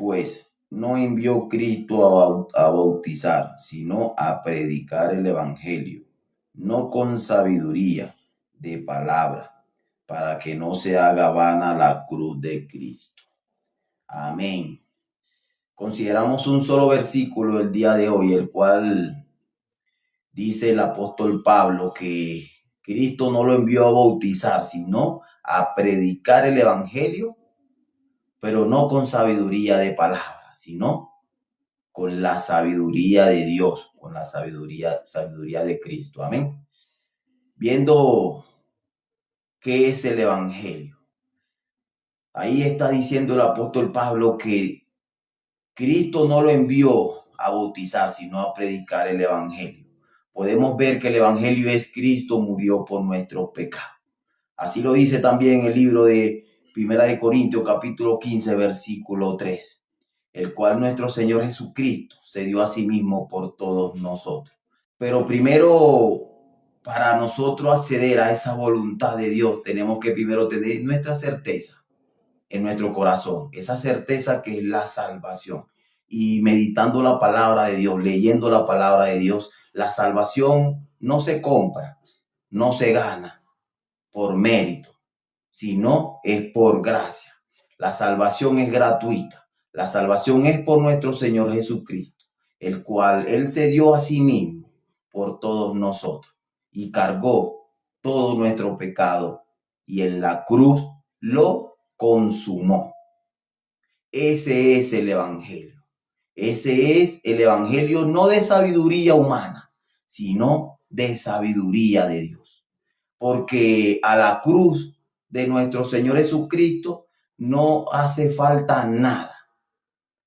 pues no envió Cristo a bautizar, sino a predicar el evangelio, no con sabiduría de palabra, para que no se haga vana la cruz de Cristo. Amén. Consideramos un solo versículo el día de hoy, el cual dice el apóstol Pablo que Cristo no lo envió a bautizar, sino a predicar el evangelio, pero no con sabiduría de palabra, sino con la sabiduría de Dios, con la sabiduría de Cristo. Amén. Viendo qué es el evangelio. Ahí está diciendo el apóstol Pablo que Cristo no lo envió a bautizar, sino a predicar el evangelio. Podemos ver que el evangelio es Cristo murió por nuestros pecados. Así lo dice también el libro de Primera de Corintios, capítulo 15, versículo 3, el cual nuestro Señor Jesucristo se dio a sí mismo por todos nosotros. Pero primero, para nosotros acceder a esa voluntad de Dios, tenemos que primero tener nuestra certeza en nuestro corazón, esa certeza que es la salvación. Y meditando la palabra de Dios, leyendo la palabra de Dios, la salvación no se compra, no se gana por mérito, sino es por gracia. La salvación es gratuita. La salvación es por nuestro Señor Jesucristo, el cual Él se dio a sí mismo por todos nosotros y cargó todo nuestro pecado y en la cruz lo consumó. Ese es el evangelio. Ese es el evangelio no de sabiduría humana, sino de sabiduría de Dios. Porque a la cruz de nuestro Señor Jesucristo no hace falta nada,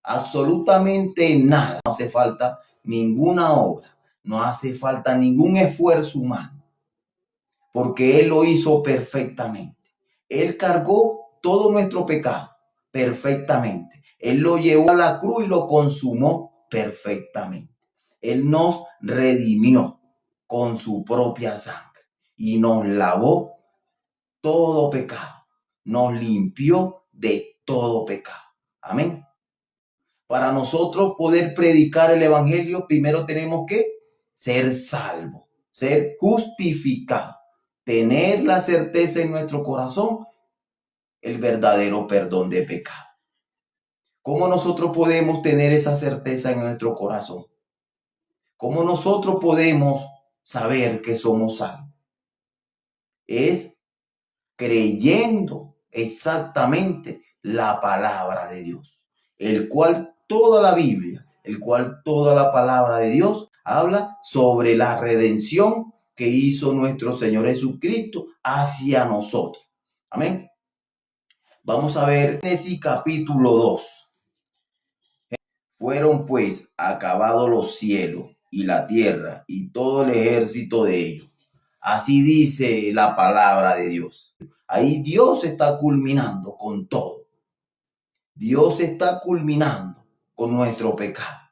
absolutamente nada. No hace falta ninguna obra, no hace falta ningún esfuerzo humano, porque Él lo hizo perfectamente. Él cargó todo nuestro pecado perfectamente. Él lo llevó a la cruz y lo consumó perfectamente. Él nos redimió con su propia sangre y nos lavó todo pecado, nos limpió de todo pecado. Amén. Para nosotros poder predicar el evangelio, primero tenemos que ser salvos, ser justificados, tener la certeza en nuestro corazón, el verdadero perdón de pecado. ¿Cómo nosotros podemos tener esa certeza en nuestro corazón? ¿Cómo nosotros podemos saber que somos salvos? Es creyendo exactamente la palabra de Dios, el cual toda la Biblia, el cual toda la palabra de Dios habla sobre la redención que hizo nuestro Señor Jesucristo hacia nosotros. Amén. Vamos a ver Génesis capítulo 2. Fueron pues acabados los cielos y la tierra y todo el ejército de ellos. Así dice la palabra de Dios. Ahí Dios está culminando con todo. Dios está culminando con nuestro pecado.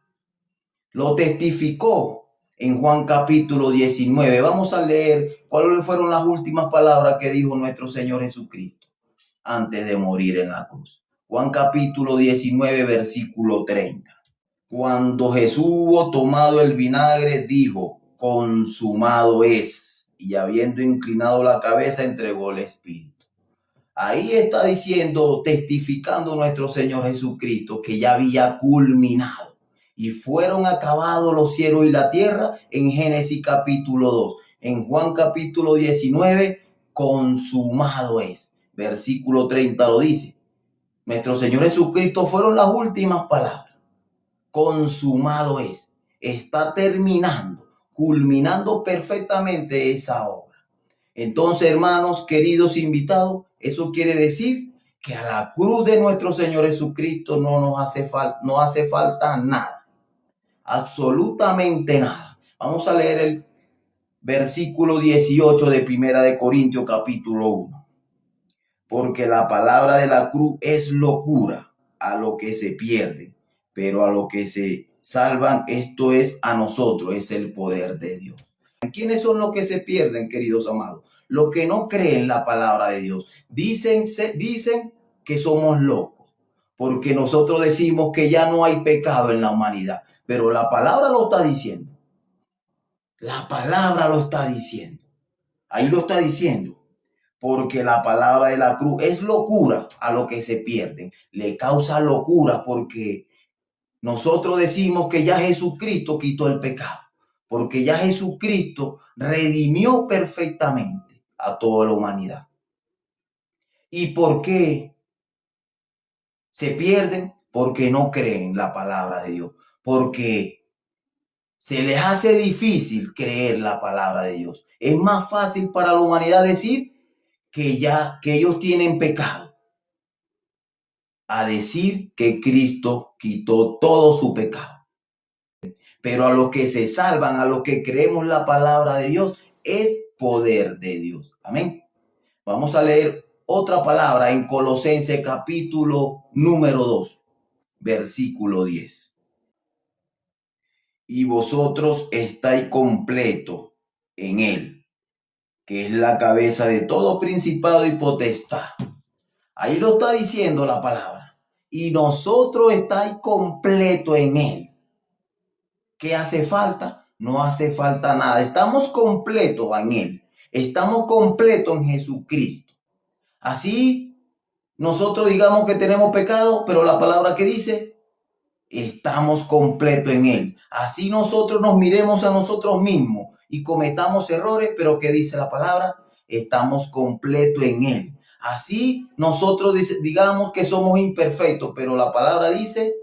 Lo testificó en Juan capítulo 19. Vamos a leer cuáles fueron las últimas palabras que dijo nuestro Señor Jesucristo antes de morir en la cruz. Juan capítulo 19, versículo 30. Cuando Jesús hubo tomado el vinagre, dijo: consumado es. Y habiendo inclinado la cabeza, entregó el espíritu. Ahí está diciendo, testificando nuestro Señor Jesucristo, que ya había culminado. Y fueron acabados los cielos y la tierra en Génesis capítulo 2. En Juan capítulo 19, consumado es. Versículo 30 lo dice. Nuestro Señor Jesucristo fueron las últimas palabras. Consumado es. Está terminando, culminando perfectamente esa obra. Entonces, hermanos, queridos invitados, eso quiere decir que a la cruz de nuestro Señor Jesucristo no hace falta nada, absolutamente nada. Vamos a leer el versículo 18 de Primera de Corintios capítulo 1. Porque la palabra de la cruz es locura a lo que se pierde, pero a lo que se salvan, esto es a nosotros, es el poder de Dios. ¿Quiénes son los que se pierden, queridos amados? Los que no creen la palabra de Dios. Dicen que somos locos, porque nosotros decimos que ya no hay pecado en la humanidad, pero la palabra lo está diciendo. La palabra lo está diciendo. Ahí lo está diciendo. Porque la palabra de la cruz es locura a los que se pierden. Le causa locura porque nosotros decimos que ya Jesucristo quitó el pecado. Porque ya Jesucristo redimió perfectamente a toda la humanidad. ¿Y por qué se pierden? Porque no creen la palabra de Dios. Porque se les hace difícil creer la palabra de Dios. Es más fácil para la humanidad decir que ellos tienen pecado, a decir que Cristo quitó todo su pecado. Pero a los que se salvan, a los que creemos la palabra de Dios, es poder de Dios. Amén. Vamos a leer otra palabra en Colosenses capítulo número 2, versículo 10. Y vosotros estáis completos en él, que es la cabeza de todo principado y potestad. Ahí lo está diciendo la palabra. Y nosotros estáis completos en él. ¿Qué hace falta? No hace falta nada. Estamos completos en él. Estamos completos en Jesucristo. Así nosotros digamos que tenemos pecado, pero la palabra que dice, estamos completos en él. Así nosotros nos miremos a nosotros mismos y cometamos errores, pero ¿qué dice la palabra? Estamos completos en él. Así nosotros digamos que somos imperfectos, pero la palabra dice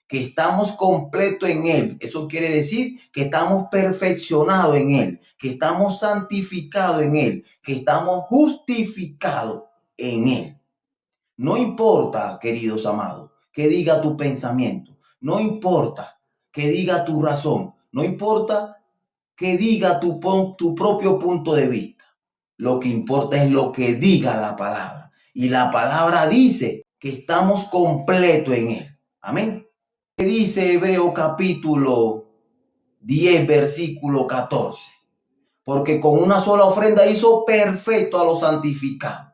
que estamos completos en él. Eso quiere decir que estamos perfeccionados en él, que estamos santificados en él, que estamos justificados en él. No importa, queridos amados, que diga tu pensamiento. No importa que diga tu razón. No importa que diga tu propio punto de vista. Lo que importa es lo que diga la palabra. Y la palabra dice que estamos completos en él. Amén. ¿Qué dice Hebreo capítulo 10, versículo 14? Porque con una sola ofrenda hizo perfecto a los santificados.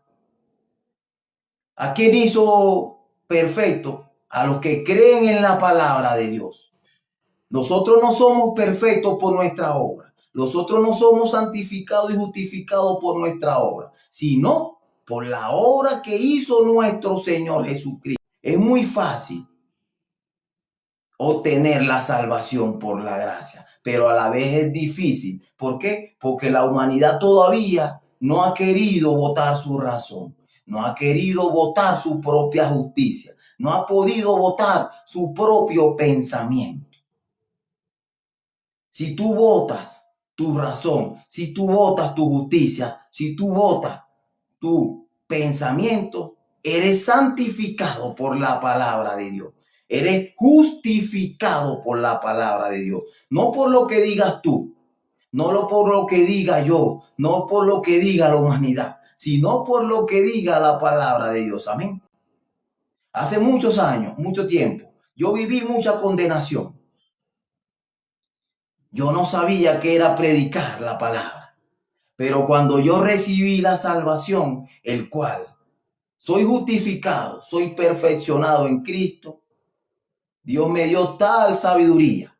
¿A quién hizo perfecto? A los que creen en la palabra de Dios. Nosotros no somos perfectos por nuestra obra. Nosotros no somos santificados y justificados por nuestra obra, sino por la obra que hizo nuestro Señor Jesucristo. Es muy fácil obtener la salvación por la gracia, pero a la vez es difícil. ¿Por qué? Porque la humanidad todavía no ha querido votar su razón, no ha querido votar su propia justicia, no ha podido votar su propio pensamiento. Si tú votas tu razón, si tú votas tu justicia, si tú votas tu pensamiento, eres santificado por la palabra de Dios. Eres justificado por la palabra de Dios. No por lo que digas tú, no por lo que diga yo, no por lo que diga la humanidad, sino por lo que diga la palabra de Dios. Amén. Hace muchos años, mucho tiempo, yo viví mucha condenación. Yo no sabía qué era predicar la palabra. Pero cuando yo recibí la salvación, el cual soy justificado, soy perfeccionado en Cristo, Dios me dio tal sabiduría.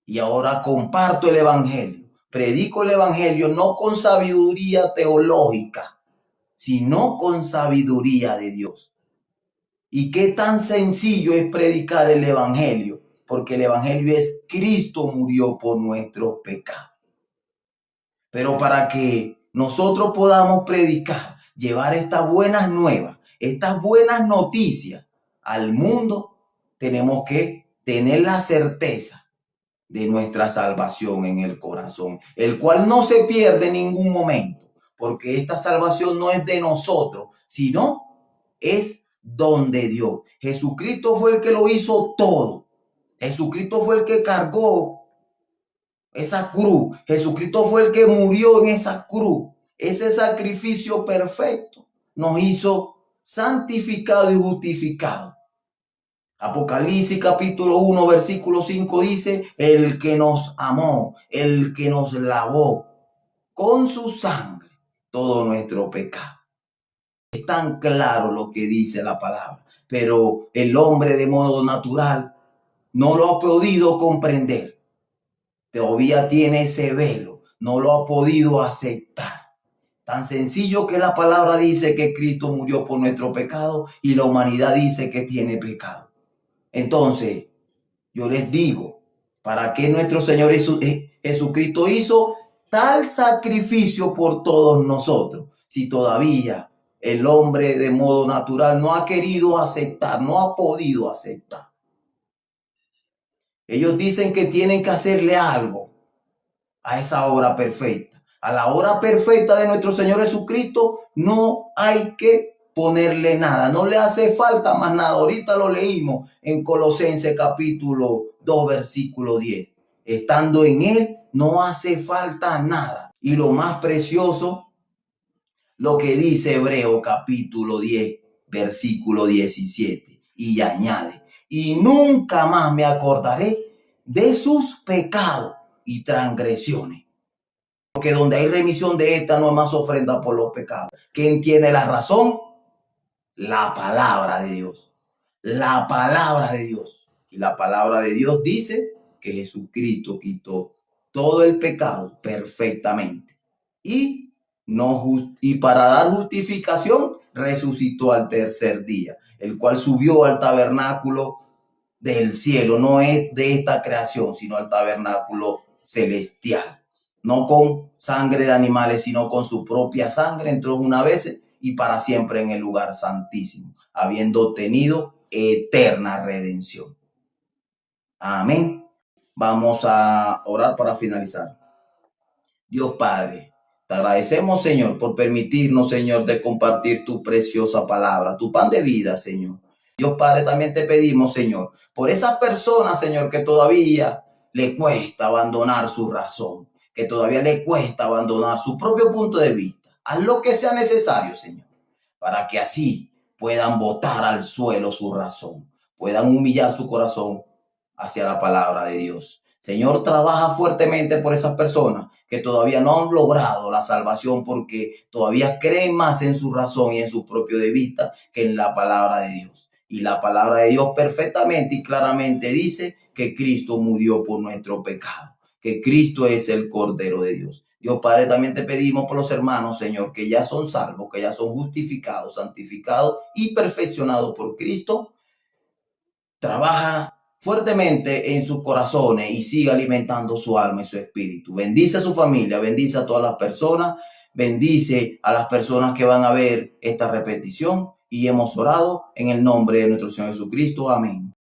Y ahora comparto el evangelio. Predico el evangelio no con sabiduría teológica, sino con sabiduría de Dios. Y qué tan sencillo es predicar el evangelio, porque el evangelio es Cristo murió por nuestros pecados. Pero para que nosotros podamos predicar, llevar estas buenas nuevas, estas buenas noticias al mundo, tenemos que tener la certeza de nuestra salvación en el corazón, el cual no se pierde en ningún momento, porque esta salvación no es de nosotros, sino es don de Dios. Jesucristo fue el que lo hizo todo. Jesucristo fue el que cargó esa cruz. Jesucristo fue el que murió en esa cruz. Ese sacrificio perfecto nos hizo santificado y justificado. Apocalipsis capítulo 1 versículo 5 dice, el que nos amó, el que nos lavó con su sangre todo nuestro pecado. Es tan claro lo que dice la palabra, pero el hombre de modo natural no lo ha podido comprender. Todavía tiene ese velo, no lo ha podido aceptar. Tan sencillo que la palabra dice que Cristo murió por nuestro pecado y la humanidad dice que tiene pecado. Entonces, yo les digo, ¿para qué nuestro Señor Jesucristo hizo tal sacrificio por todos nosotros? Si todavía el hombre de modo natural no ha querido aceptar, no ha podido aceptar. Ellos dicen que tienen que hacerle algo a esa hora perfecta. A la hora perfecta de nuestro Señor Jesucristo no hay que ponerle nada, no le hace falta más nada. Ahorita lo leímos en Colosenses capítulo 2, versículo 10. Estando en Él no hace falta nada. Y lo más precioso, lo que dice Hebreo capítulo 10, versículo 17. Y añade, y nunca más me acordaré de sus pecados y transgresiones. Porque donde hay remisión de esta no hay más ofrenda por los pecados. ¿Quién tiene la razón? La palabra de Dios. La palabra de Dios. Y la palabra de Dios dice que Jesucristo quitó todo el pecado perfectamente. Y para dar justificación resucitó al tercer día, el cual subió al tabernáculo del cielo. No es de esta creación, sino al tabernáculo celestial. No con sangre de animales, sino con su propia sangre entró una vez y para siempre en el lugar santísimo, habiendo obtenido eterna redención. Amén. Vamos a orar para finalizar. Dios Padre, te agradecemos, Señor, por permitirnos, Señor, de compartir tu preciosa palabra, tu pan de vida, Señor. Dios Padre, también te pedimos, Señor, por esas personas, Señor, que todavía le cuesta abandonar su razón, que todavía le cuesta abandonar su propio punto de vista. Haz lo que sea necesario, Señor, para que así puedan botar al suelo su razón, puedan humillar su corazón hacia la palabra de Dios. Señor, trabaja fuertemente por esas personas que todavía no han logrado la salvación porque todavía creen más en su razón y en su propio de vista que en la palabra de Dios. Y la palabra de Dios perfectamente y claramente dice que Cristo murió por nuestro pecado, que Cristo es el Cordero de Dios. Dios Padre, también te pedimos por los hermanos, Señor, que ya son salvos, que ya son justificados, santificados y perfeccionados por Cristo. Trabaja fuertemente en sus corazones y siga alimentando su alma y su espíritu. Bendice a su familia, bendice a todas las personas, bendice a las personas que van a ver esta repetición y hemos orado en el nombre de nuestro Señor Jesucristo. Amén.